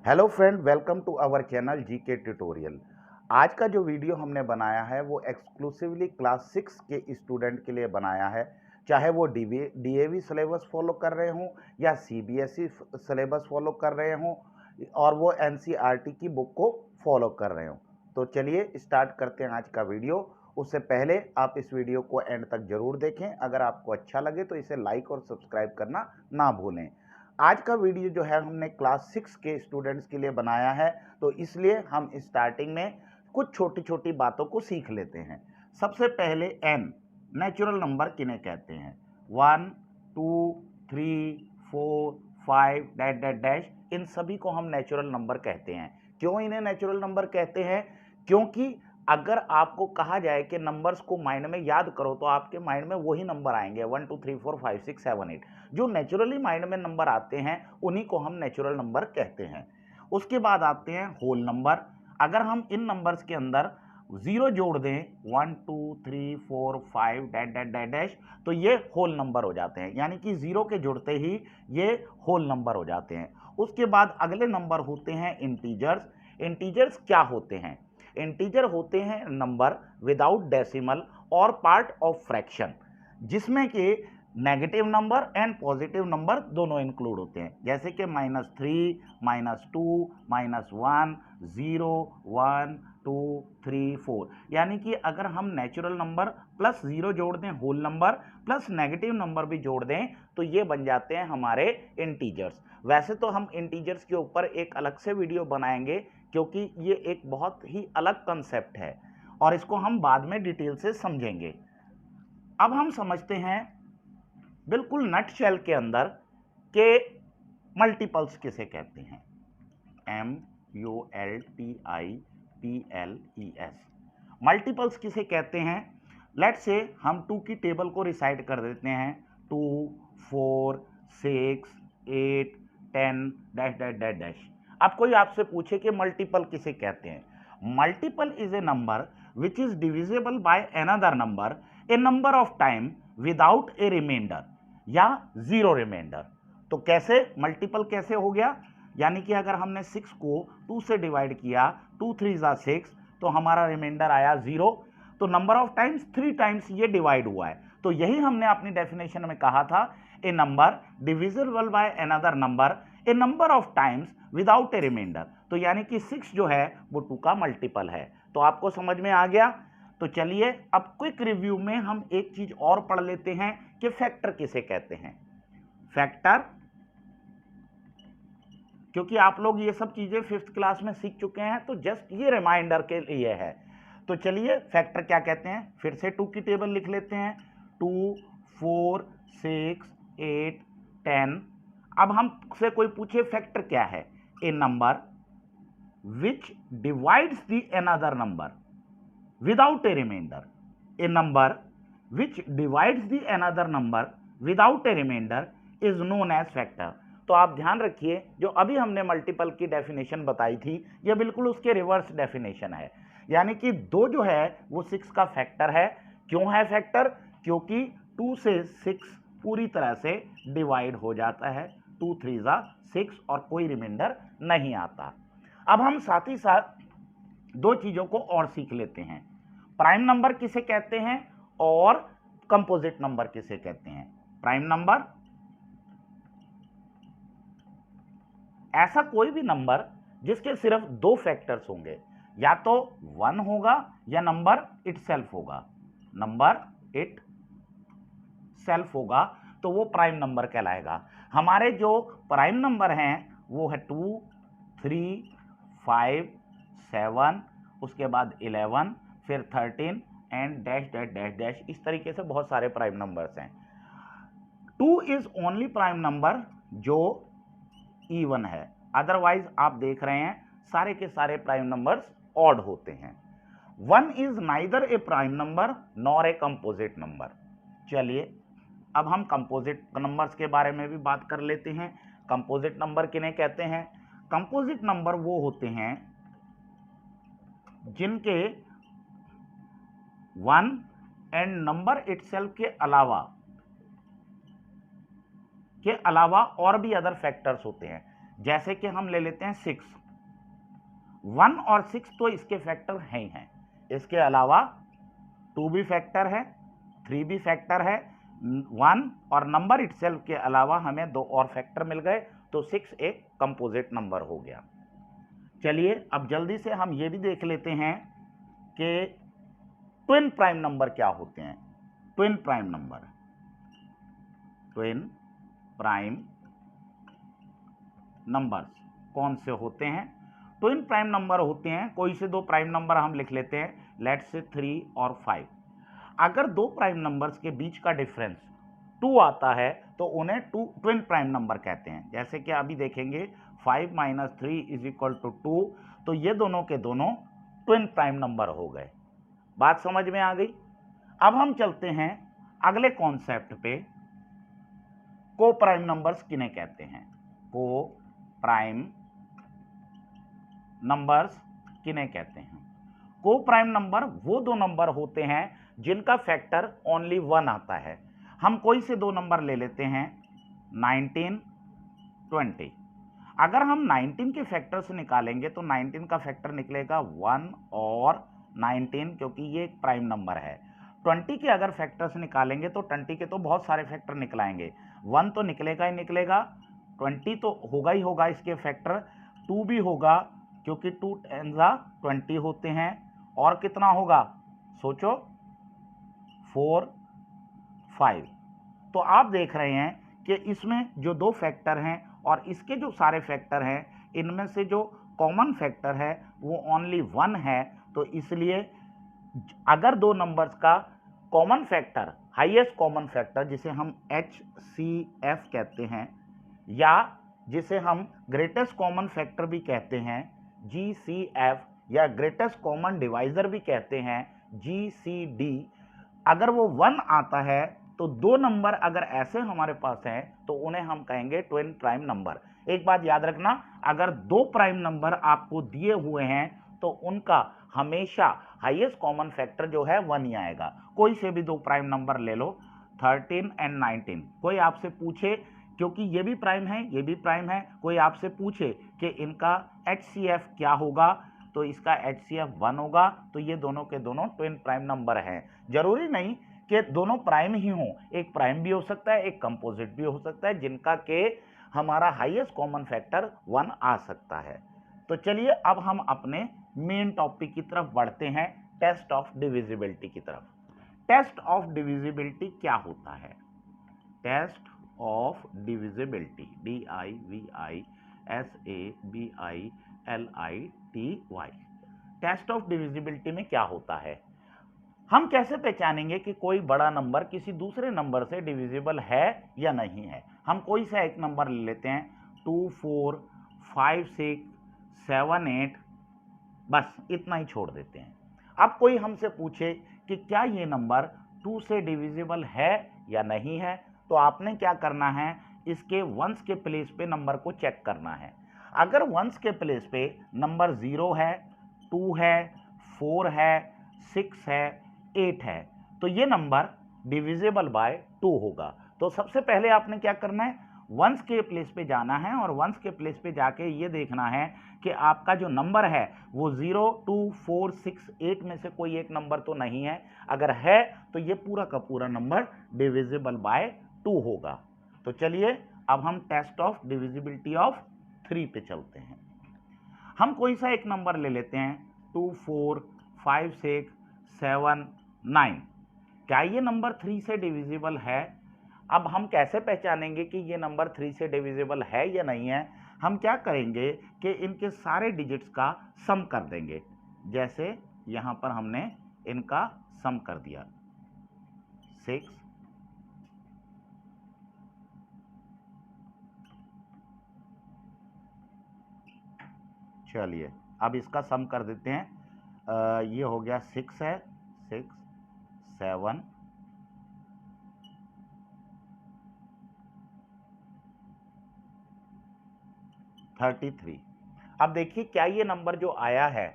Hello friend, welcome to our channel GK tutorial. आज का जो वीडियो हमने बनाया है वो एक्सक्लूसिवली क्लास 6 के स्टूडेंट के लिए बनाया है। चाहे वो डीएवी सिलेबस फॉलो कर रहे हों या सीबीएसई सिलेबस फॉलो कर रहे हों और वो एनसीईआरटी की बुक को फॉलो कर रहे हों। तो चलिए स्टार्ट करते हैं आज का वीडियो। उससे पहले आप इस वीडियो को एंड तक जरूर देखें। अगर आपको अच्छा लगे तो इसे लाइक और सब्सक्राइब करना ना भूलें। आज का वीडियो जो है हमने क्लास 6 के स्टूडेंट्स के लिए बनाया है, तो इसलिए हम स्टार्टिंग में कुछ छोटी छोटी बातों को सीख लेते हैं। सबसे पहले एन नेचुरल नंबर किन्हें कहते हैं? 1 2 3 4 5 डैश डैश डैश, इन सभी को हम नेचुरल नंबर कहते हैं। क्यों इन्हें नेचुरल नंबर कहते हैं? क्योंकि अगर आपको कहा जाए कि नंबर्स को माइंड में याद करो तो आपके माइंड में वही नंबर आएंगे 1 2 3 4 5 6 7 8। जो नेचुरली माइंड में नंबर आते हैं उन्हीं को हम नेचुरल नंबर कहते हैं। उसके बाद आते हैं होल नंबर। अगर हम इन नंबर्स के अंदर जीरो जोड़ दें 1 2 3 4 5 डैश डैश डैश डैश, तो ये होल नंबर हो जाते हैं, यानी कि जीरो के जुड़ते ही ये होल नंबर हो जाते हैं। उसके बाद अगले नंबर होते हैं इंटीजर्स। इंटीजर्स क्या होते हैं? इंटीजर होते हैं नंबर विदाउट डेसिमल और पार्ट ऑफ फ्रैक्शन, जिसमें कि negative number and positive number दोनों इंक्लूड होते हैं, जैसे कि -3 -2 -1 0 1 2 3 4। यानी कि अगर हम नेचुरल नंबर प्लस जीरो जोड़ दें, whole number plus negative number भी जोड़ दें, तो ये बन जाते हैं हमारे इंटीजर्स। वैसे तो हम इंटीजर्स के ऊपर एक अलग से वीडियो बनाएंगे, क्योंकि ये एक बहुत ही अलग कंसेप्ट है और इसको हम बाद में डिटेल से समझेंगे। अब हम समझते हैं बिल्कुल नट शेल के अंदर के मल्टीपल्स किसे कहते हैं। MULTIPLES, मल्टीपल्स किसे कहते हैं? लेट से हम 2 की टेबल को रिसाइड कर देते हैं 2 4 6 8 10 डैश डैश डैश डैश। अब कोई आपसे पूछे कि मल्टीपल किसे कहते हैं? Multiple is a number which is divisible by another number a number of time without a reminder या जीरो रिमाइंडर। तो कैसे मल्टीपल कैसे हो गया? यानी कि अगर हमने 6 को 2 से डिवाइड किया, 2 3 ज़ा 6, तो हमारा रिमाइंडर आया 0। तो नंबर ऑफ टाइम्स 3 टाइम्स ये डिवाइड हुआ है। तो यही हमने अपनी डेफिनेशन में कहा था, a number divisible by another number a number of times without a remainder. तो यानी कि 6 जो है वो 2 का मल्टीपल है। तो आपको समझ में आ गया? तो चलिए अब क्विक रिव्यू में हम एक चीज और पढ़ लेते हैं कि फैक्टर किसे कहते हैं। फैक्टर, क्योंकि आप लोग ये सब चीजें 5th क्लास में सीख चुके हैं, तो जस्ट ये रिमाइंडर के लिए है। तो चलिए फैक्टर क्या कहते हैं, फिर से 2 की टेबल लिख लेते हैं 2 4 6 8 10। अब हमसे कोई पूछे फैक्टर क्या है? A number which divides the another number without a remainder, a number which divides the another number without a remainder is known as factor। तो आप ध्यान रखिए, जो अभी हमने मल्टीपल की डेफिनेशन बताई थी, यह बिल्कुल उसके रिवर्स डेफिनेशन है। यानी कि 2 जो है वो 6 का फैक्टर है। क्यों है फैक्टर? क्योंकि 2 से 6 पूरी तरह से डिवाइड हो जाता है, 2 3 ज़ा 6 और कोई रिमाइंडर नहीं आता। अब हम साथ ही साथ 2 चीजों को और सीख लेते हैं। प्राइम नंबर किसे कहते हैं और कंपोजिट नंबर किसे कहते हैं? प्राइम नंबर ऐसा कोई भी नंबर जिसके सिर्फ 2 फैक्टर्स होंगे, या तो 1 होगा या नंबर इटसेल्फ होगा। नंबर इट सेल्फ होगा तो वो प्राइम नंबर कहलाएगा। हमारे जो प्राइम नंबर हैं वो है 2 3 5 7, उसके बाद 11, फिर 13 and dash dash dash dash. इस तरीके से बहुत सारे प्राइम नंबर्स हैं। 2 इज ओनली प्राइम नंबर जो इवन है, अदरवाइज आप देख रहे हैं सारे के सारे प्राइम नंबर्स ऑड होते हैं। 1 is neither A prime number nor a composite number. चलिए अब हम कंपोजिट नंबर्स के बारे में भी बात कर लेते हैं। कंपोजिट नंबर किन्हें कहते हैं? कंपोजिट नंबर वो होते हैं जिनके 1 एंड नंबर इटसेल्फ के अलावा और भी अदर फैक्टर्स होते हैं। जैसे कि हम ले लेते हैं 6, 1 और 6 तो इसके फैक्टर हैं ही हैं, इसके अलावा 2 भी फैक्टर है, 3 भी फैक्टर है, 1 और नंबर इटसेल्फ के अलावा हमें 2 और फैक्टर मिल गए, तो 6 एक कंपोजिट नंबर हो गया। चलिए अब जल्दी से हम ये भी देख लेते हैं कि ट्विन प्राइम नंबर क्या होते हैं। Twin prime number, twin prime numbers कौन से होते हैं? ट्विन प्राइम नंबर होते हैं, कोई से 2 प्राइम नंबर हम लिख लेते हैं, लेट्स से 3 और 5। अगर 2 प्राइम नंबर्स के बीच का डिफरेंस 2 आता है तो उन्हें ट्विन प्राइम नंबर कहते हैं। जैसे कि अभी देखेंगे 5 - 3 = 2, तो ये दोनों के दोनों ट्विन प्राइम नंबर हो गए। बात समझ में आ गई? अब हम चलते हैं अगले कॉन्सेप्ट पे, को प्राइम नंबर्स किन्हें कहते हैं? को प्राइम नंबर्स किन्हें कहते हैं? को प्राइम नंबर वो 2 नंबर होते हैं जिनका फैक्टर ओनली 1 आता है। हम कोई से 2 नंबर ले लेते हैं, 19, 20। अगर हम 19 के फैक्टर से निकालेंगे तो 19 का फैक्टर निकलेगा 1 और 19, क्योंकि ये एक प्राइम नंबर है। 20 के अगर फैक्टर से निकालेंगे तो 20 के तो बहुत सारे फैक्टर निकलाएंगे, 1 तो निकलेगा ही निकलेगा, 20 तो होगा ही होगा इसके फैक्टर, 2 भी होगा क्योंकि 2 10 20 होते हैं, और कितना होगा सोचो, 4, 5। तो आप देख रहे हैं कि इसमें जो 2 फैक्टर हैं और इसके जो सारे फैक्टर हैं, इनमें से जो कॉमन फैक्टर है वो ओनली 1 है। तो इसलिए अगर 2 नंबर्स का common factor, highest common factor जिसे हम HCF कहते हैं, या जिसे हम ग्रेटेस्ट कॉमन फैक्टर भी कहते हैं GCF, या ग्रेटेस्ट कॉमन डिवाइजर भी कहते हैं GCD, अगर वो 1 आता है तो 2 नंबर अगर ऐसे हमारे पास हैं तो उन्हें हम कहेंगे ट्विन प्राइम नंबर। एक बात याद रखना, अगर 2 प्राइम नंबर आपको दिए हुए हैं तो उनका हमेशा हाईएस्ट कॉमन फैक्टर जो है 1 ही आएगा। कोई से भी 2 प्राइम नंबर ले लो, 13 और 19, कोई आपसे पूछे, क्योंकि ये भी प्राइम है ये भी प्राइम है, कोई आपसे पूछे कि इनका HCF क्या होगा, तो इसका HCF 1 होगा, तो ये दोनों के दोनों ट्विन प्राइम नंबर हैं। जरूरी नहीं कि दोनों प्राइम ही हों, एक प्राइम भी हो सकता है, एक कंपोजिट भी हो सकता है, जिनका के हमारा हाईएस्ट कॉमन फैक्टर 1 आ सकता है। तो चलिए अब हम अपने मेन टॉपिक की तरफ बढ़ते हैं, टेस्ट ऑफ डिविजिबिलिटी की तरफ। टेस्ट ऑफ डिविजिबिलिटी क्या होता है? Test of divisibility, DIVISABILITY। Test of divisibility में क्या होता है? हम कैसे पहचानेंगे कि कोई बड़ा नंबर किसी दूसरे नंबर से डिविजिबल है या नहीं है? हम कोई सा एक नंबर ले लेते हैं, 2 4 5 6 7 8, बस इतना ही छोड़ देते हैं। अब कोई हमसे पूछे कि क्या ये नंबर 2 से डिविजिबल है या नहीं है, तो आपने क्या करना है, इसके वंस के प्लेस पे नंबर को चेक करना है। अगर वंस के प्लेस पे नंबर 0 है, 2 है, 4 है, 6 है, 8 है, तो ये नंबर डिविजिबल बाय 2 होगा। तो सबसे पहले आपने क्या करना है, वंस के प्लेस पे जाना है, और वंस के प्लेस पे जाके ये देखना है कि आपका जो नंबर है वो 0 2 4 6 8 में से कोई एक नंबर तो नहीं है। अगर है तो ये पूरा का पूरा नंबर डिविजिबल बाय 2 होगा। तो चलिए अब हम टेस्ट ऑफ डिविजिबिलिटी ऑफ 3 पे चलते हैं। हम कोई सा एक नंबर ले लेते हैं, 2 4 5 6 7 9। क्या ये नंबर 3 से डिविजिबल है? अब हम कैसे पहचानेंगे कि ये नंबर 3 से डिविजिबल है या नहीं है? हम क्या करेंगे कि इनके सारे डिजिट्स का सम कर देंगे। जैसे यहाँ पर हमने इनका सम कर दिया, 6 चलिए अब इसका सम कर देते हैं। ये हो गया 6 है, 6 7 33। अब देखिए क्या ये नंबर जो आया है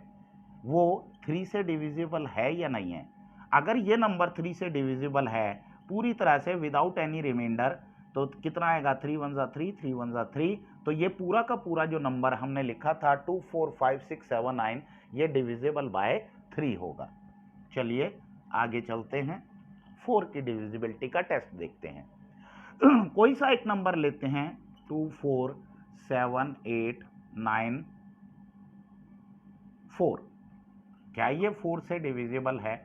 वो 3 से डिविजिबल है या नहीं है। अगर ये नंबर 3 से डिविजिबल है पूरी तरह से विदाउट एनी रिमाइंडर, तो कितना आएगा, 3 1 3 3 1 3, तो ये पूरा का पूरा जो नंबर हमने लिखा था 2 4 5 6 7 9 ये डिविजिबल बाय 3 होगा। चलिए आगे चलते हैं, 4 की डिविजिबिलिटी का टेस्ट देखते हैं। कोई सा एक नंबर लेते हैं 2 4 7 8 9 4। क्या ये 4 से डिविजिबल है?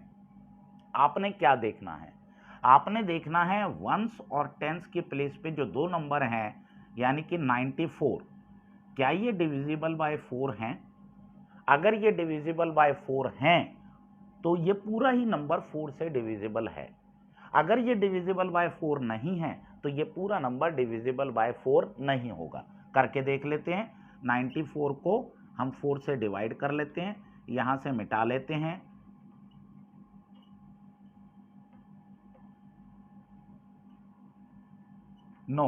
आपने क्या देखना है? आपने देखना है वंस और टेंस के प्लेस पे जो दो नंबर हैं यानी कि 94, क्या ये डिविजिबल बाय 4 हैं? अगर ये डिविजिबल बाय 4 हैं तो ये पूरा ही नंबर 4 से डिविजिबल है। अगर ये डिविजिबल बाय 4 नहीं है तो ये पूरा नंबर डिविजिबल बाय 4 नहीं होगा। करके देख लेते हैं। 94 को हम 4 से डिवाइड कर लेते हैं, यहां से मिटा लेते हैं। No,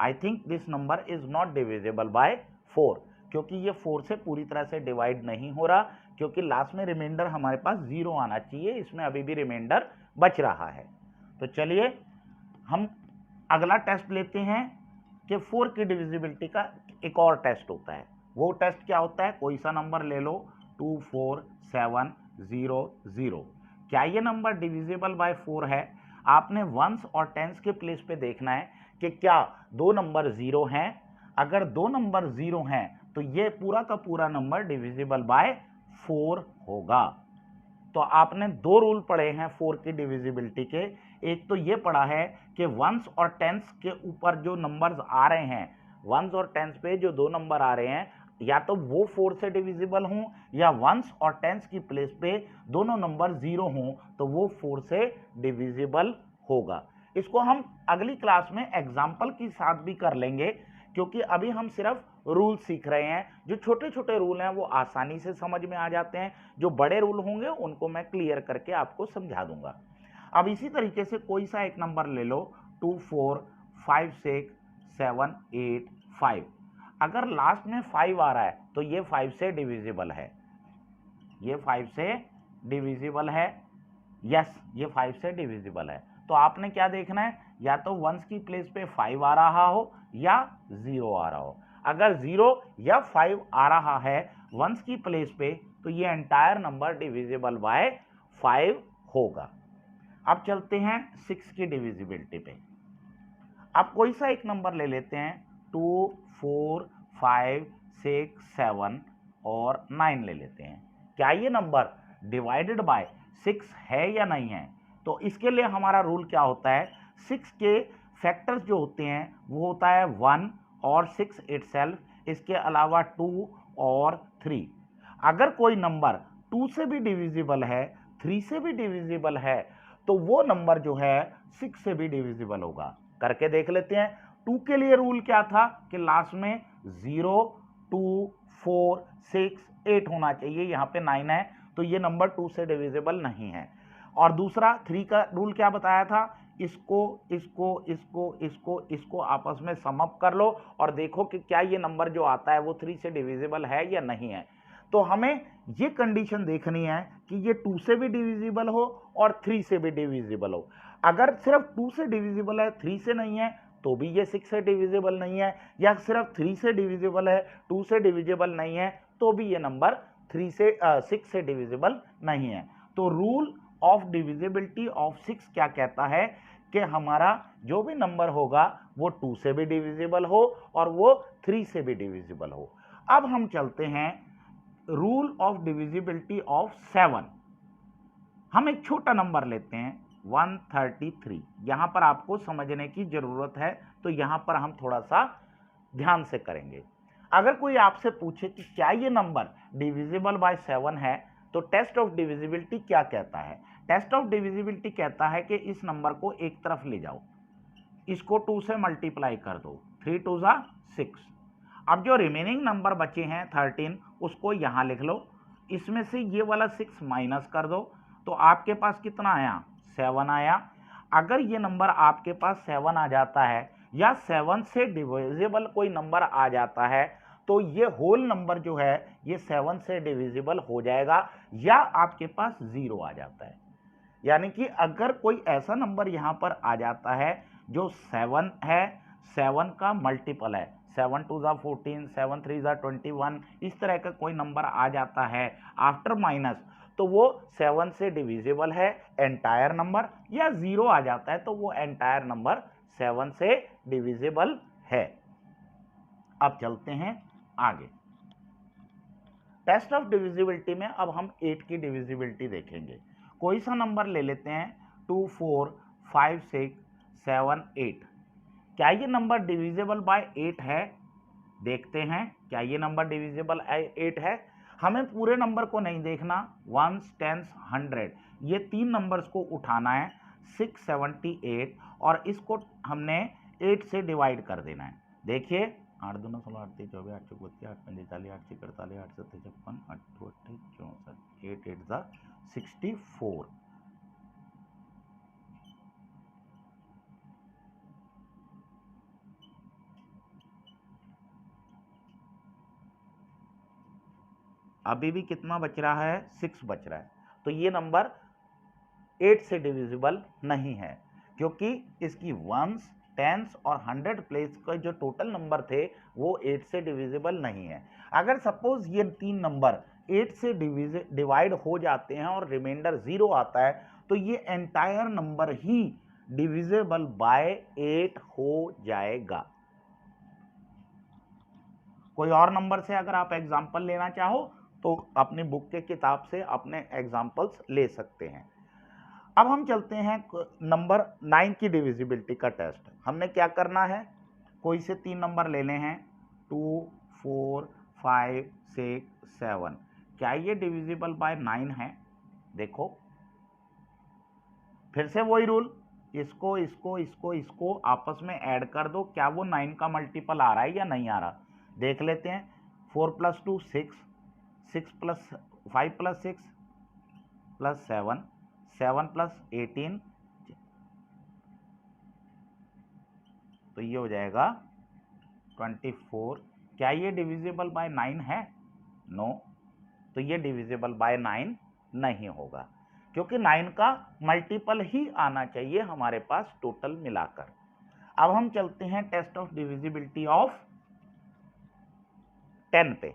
I think this number is not divisible by 4, क्योंकि ये 4 से पूरी तरह से डिवाइड नहीं हो रहा, क्योंकि लास्ट में रिमाइंडर हमारे पास 0 आना चाहिए, इसमें अभी भी रिमाइंडर बच रहा है। तो चलिए हम अगला टेस्ट लेते हैं कि 4 की डिविजिबिलिटी का एक और टेस्ट होता है। वो टेस्ट क्या होता है? कोई सा नंबर ले लो 2 4 7 0 0। क्या ये नंबर डिविजिबल बाय 4 है? आपने वंस और टेंस के प्लेस पे देखना है कि क्या दो नंबर 0 हैं। अगर दो नंबर 0 हैं तो ये पूरा का पूरा नंबर डिविजिबल बाय 4 होगा। तो आपने दो रूल पढ़े हैं 4 की डिविजिबिलिटी के। एक तो ये पढ़ा है कि वंस और टेंस के ऊपर जो नंबर्स आ रहे हैं, वंस और टेंस पे जो दो नंबर आ रहे हैं, या तो वो 4 से डिविजिबल हों या वंस और टेंस की प्लेस पे दोनों नंबर 0 हों तो वो 4 से डिविजिबल होगा। इसको हम अगली क्लास में एग्जाम्पल के साथ भी कर लेंगे, क्योंकि अभी हम सिर्फ रूल सीख रहे हैं। जो छोटे छोटे रूल हैं वो आसानी से समझ में आ जाते हैं, जो बड़े रूल होंगे उनको मैं क्लियर करके आपको समझा दूंगा। अब इसी तरीके से कोई सा एक नंबर ले लो 2 4 5 6 7 8 5। अगर लास्ट में 5 आ रहा है तो ये 5 से डिविजिबल है, ये 5 से डिविजिबल है। यस, ये 5 से डिविजिबल है। तो आपने क्या देखना है? या तो वंस की प्लेस पे 5 आ रहा हो या 0 आ रहा हो। अगर 0 या 5 आ रहा है वंस की प्लेस पे तो ये एंटायर नंबर डिविजिबल बाय 5 होगा। अब चलते हैं 6 की डिविजिबिलिटी पे। अब कोई सा एक नंबर ले लेते हैं 2 4 5 6 7 और 9 ले लेते हैं। क्या ये नंबर डिवाइडेड बाय 6 है या नहीं है? तो इसके लिए हमारा रूल क्या होता है? 6 के फैक्टर्स जो होते हैं वो होता है 1 और 6 इटसेल्फ, इसके अलावा 2 और 3। अगर कोई नंबर 2 से भी डिविजिबल है, 3 से भी डिविजिबल है, तो वो नंबर जो है 6 से भी डिविजिबल होगा। करके देख लेते हैं। 2 के लिए रूल क्या था कि लास्ट में 0 2 4 6 8 होना चाहिए, यहाँ पे 9 है तो ये नंबर 2 से डिविजिबल नहीं है। और दूसरा 3 का रूल क्या बताया था? इसको इसको इसको इसको इसको आपस में सम अप कर लो और देखो कि क्या ये नंबर जो आता है वो 3 से डिविजिबल है या नहीं है। तो हमें ये कंडीशन देखनी है कि ये 2 से भी डिविजिबल हो और 3 से भी डिविजिबल हो। अगर सिर्फ 2 से डिविजिबल है 3 से नहीं है तो भी ये 6 से डिविजिबल नहीं है, या सिर्फ 3 से डिविजिबल है 2 से डिविजिबल नहीं है तो भी ये नंबर 6 से डिविजिबल नहीं है। तो रूल ऑफ डिविजिबिलिटी ऑफ 6 क्या कहता है कि हमारा जो भी नंबर होगा वो 2 से भी डिविजिबल हो और वो 3 से भी डिविजिबल हो। अब हम चलते हैं रूल ऑफ डिविजिबिलिटी ऑफ 7। हम एक छोटा नंबर लेते हैं 133। यहां पर आपको समझने की जरूरत है, तो यहां पर हम थोड़ा सा ध्यान से करेंगे। अगर कोई आपसे पूछे कि क्या ये नंबर डिविजिबल बाय 7 है, तो टेस्ट ऑफ डिविजिबिलिटी क्या कहता है? टेस्ट ऑफ डिविजिबिलिटी कहता है कि इस नंबर को एक तरफ ले जाओ, इसको 2 से मल्टीप्लाई कर दो, 3 2 जा 6। अब जो रिमेनिंग नंबर बचे हैं 13 उसको यहां लिख लो, इसमें से ये वाला 6 माइनस कर दो, तो आपके पास कितना आया? 7 आया। अगर ये नंबर आपके पास 7 आ जाता है या 7 से डिविजिबल कोई नंबर आ जाता है तो ये होल नंबर जो है ये 7 से डिविजिबल हो जाएगा, या आपके पास 0 आ जाता है। यानी कि अगर कोई ऐसा नंबर यहां पर आ जाता है जो 7 है, 7 का मल्टीपल है, 7 2 ज़ा 14, 7 3 ज़ा 21, इस तरह का कोई नंबर आ जाता है आफ्टर माइनस, तो वो 7 से डिविजिबल है एंटायर नंबर, या 0 आ जाता है तो वो एंटायर नंबर 7 से डिविजिबल है। अब चलते हैं आगे। टेस्ट ऑफ डिविजिबिलिटी में अब हम 8 की डिविजिबिलिटी देखेंगे। कोई सा नंबर ले लेते हैं 2 4 5 6 7 8। क्या ये नंबर डिविजिबल बाय 8 है? देखते हैं क्या ये नंबर डिविजिबल 8 है। हमें पूरे नंबर को नहीं देखना, वंस टेंस 100, ये 3 नंबर्स को उठाना है 678 और इसको हमने 8 से डिवाइड कर देना है। देखिए 8 2 16 8 3 24 8 32 8 35 40 8 6 48 8 7 56 8 2 28 64, 8 8 ज़ा 64। अभी भी कितना बच रहा है? 6 बच रहा है। तो ये नंबर 8 से डिविजिबल नहीं है, क्योंकि इसकी वंस टेंस और 100 प्लेस का जो टोटल नंबर थे वो 8 से डिविजिबल नहीं है। अगर सपोज ये 3 नंबर 8 से डिवाइड हो जाते हैं और रिमाइंडर 0 आता है, तो ये entire number he divisible by 8 हो जाएगा। कोई और नंबर से अगर आप एग्जाम्पल लेना चाहो तो अपनी बुक के किताब से अपने एग्जाम्पल्स ले सकते हैं। अब हम चलते हैं नंबर 9 की डिविजिबिलिटी का टेस्ट। हमने क्या करना है, कोई से 3 नंबर लेने हैं 2 4 5 6 7। क्या ये डिविजिबल बाय 9 है? देखो फिर से वही रूल, इसको इसको इसको इसको आपस में ऐड कर दो, क्या वो 9 का मल्टीपल आ रहा है या नहीं आ रहा। देख लेते हैं। 4 + 2 6, 6 + 5 + 6 + 7, 7 + 18, तो ये हो जाएगा 24। क्या ये डिविजिबल बाय 9 है? नो, तो ये डिविजिबल बाय 9 नहीं होगा, क्योंकि 9 का मल्टीपल ही आना चाहिए हमारे पास टोटल मिलाकर। अब हम चलते हैं टेस्ट ऑफ डिविजिबिलिटी ऑफ 10 पे।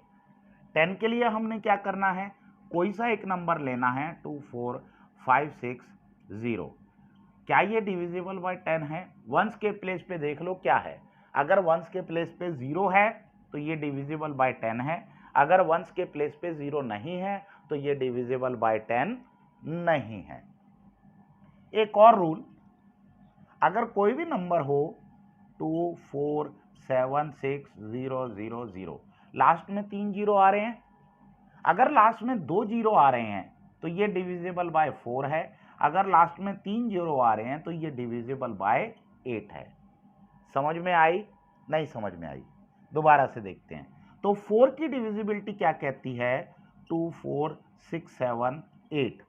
10 के लिए हमने क्या करना है, कोई सा एक नंबर लेना है 2 4 5 6 0। क्या ये डिविजिबल बाय 10 है? वंस के प्लेस पे देख लो क्या है। अगर वंस के प्लेस पे 0 है तो ये डिविजिबल बाय 10 है। अगर वंस के प्लेस पे 0 नहीं है तो ये डिविजिबल बाय 10 नहीं है। एक और रूल, अगर कोई भी नंबर हो 2 4 7 6 0 0 0, लास्ट में 3 जीरो आ रहे हैं, अगर लास्ट में 2 जीरो आ रहे हैं तो ये डिविजिबल बाय 4 है। अगर लास्ट में 3 जीरो आ रहे हैं तो ये डिविजिबल बाय 8 है। समझ में आई? नहीं समझ में आई? दोबारा से देखते हैं। तो 4 की डिविजिबिलिटी क्या कहती है? 2 4 6 7 8।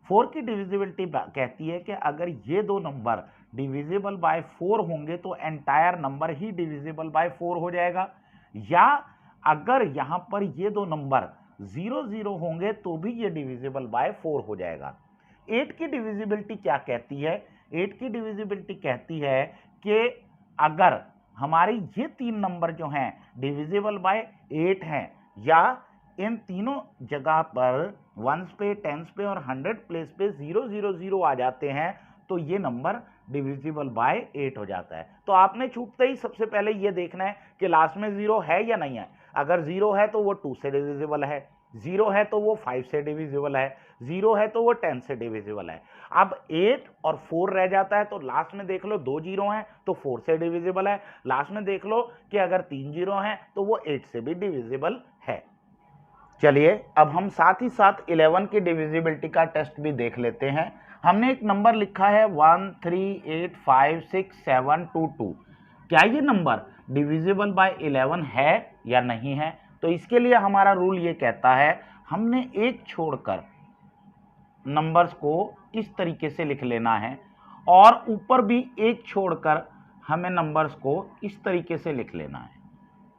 4 की डिविजिबिलिटी कहती है कि अगर ये दो नंबर डिविजिबल बाय 4 होंगे तो entire number he divisible by 4 हो जाएगा, या अगर यहां पर ये दो नंबर 0 0 होंगे तो भी ये डिविजिबल बाय 4 हो जाएगा। 8 की डिविजिबिलिटी क्या कहती है? 8 की डिविजिबिलिटी कहती है कि अगर हमारी ये 3 नंबर जो हैं डिविजिबल बाय 8 हैं, या इन तीनों जगह पर वंस पे, टेंस पे और 100 प्लेस पे 0 0 0 आ जाते हैं, तो ये नंबर डिविजिबल बाय 8 हो जाता है। तो आपने छूटते ही सबसे पहले ये देखना है कि लास्ट में 0 है या नहीं है। अगर 0 है तो वो 2 से डिविजिबल है, 0 है तो वो 5 से डिविजिबल है, 0 है तो वो 10 से डिविजिबल है। अब 8 और 4 रह जाता है, तो लास्ट में देख लो 2 जीरो हैं तो 4 से डिविजिबल है। लास्ट में देख लो कि अगर 3 जीरो हैं तो वो 8 से भी डिविजिबल है। चलिए अब हम साथ ही साथ 11 की डिविजिबिलिटी का टेस्ट भी देख लेते हैं। हमने एक नंबर लिखा है 1 3 8 5 6 7 2 2। क्या ये नंबर डिविजिबल बाय 11 है या नहीं है? तो इसके लिए हमारा रूल ये कहता है, हमने एक छोड़कर नंबर्स को इस तरीके से लिख लेना है और ऊपर भी एक छोड़कर हमें नंबर्स को इस तरीके से लिख लेना है।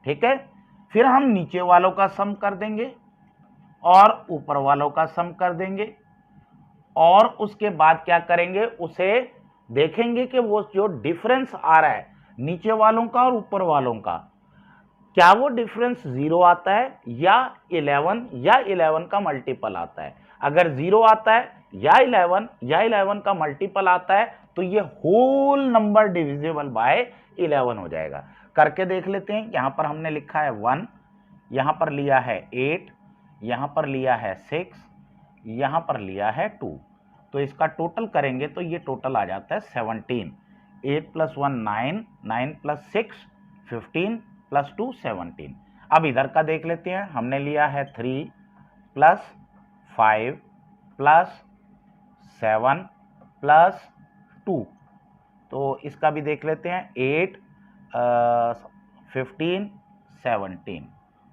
ठीक है, फिर हम नीचे वालों का सम कर देंगे और ऊपर वालों का सम कर देंगे, और उसके बाद क्या करेंगे, उसे देखेंगे कि वो जो डिफरेंस आ रहा है नीचे वालों का और ऊपर वालों का, क्या वो डिफरेंस 0 आता है या 11 का मल्टीपल आता है। अगर 0 आता है या 11 का मल्टीपल आता है तो ये होल नंबर डिविजिबल बाय 11 हो जाएगा। करके देख लेते हैं। यहां पर हमने लिखा है 1, यहां पर लिया है 8, यहां पर लिया है 6, यहां पर लिया है 2, तो इसका टोटल करेंगे तो ये टोटल आ जाता है 17। 8 + 1 9, 9 + 6 15 + 2 17। अब इधर का देख लेते हैं। हमने लिया है 3 + 5 + 7 + 2, तो इसका भी देख लेते हैं। 8 15 17,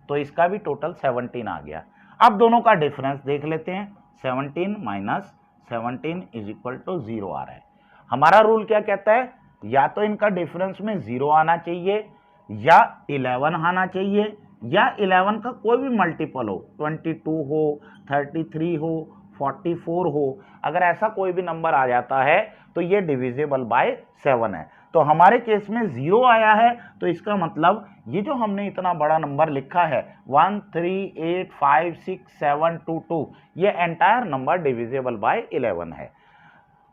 तो इसका भी टोटल 17 आ गया। अब दोनों का डिफरेंस देख लेते हैं। 17 - 17 = 0 आ रहा है। हमारा रूल क्या कहता है, या तो इनका डिफरेंस में 0 आना चाहिए या 11 आना चाहिए या 11 का कोई भी मल्टीपल हो, 22 हो, 33 हो, 44 हो। अगर ऐसा कोई भी नंबर आ जाता है तो ये डिविजिबल बाय 7 है। तो हमारे केस में 0 आया है, तो इसका मतलब ये जो हमने इतना बड़ा नंबर लिखा है 1 3 8 5 6 7 2 2, ये एंटायर नंबर डिविजिबल बाय 11 है।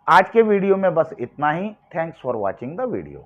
आज के वीडियो में बस इतना ही। Thanks for watching the video.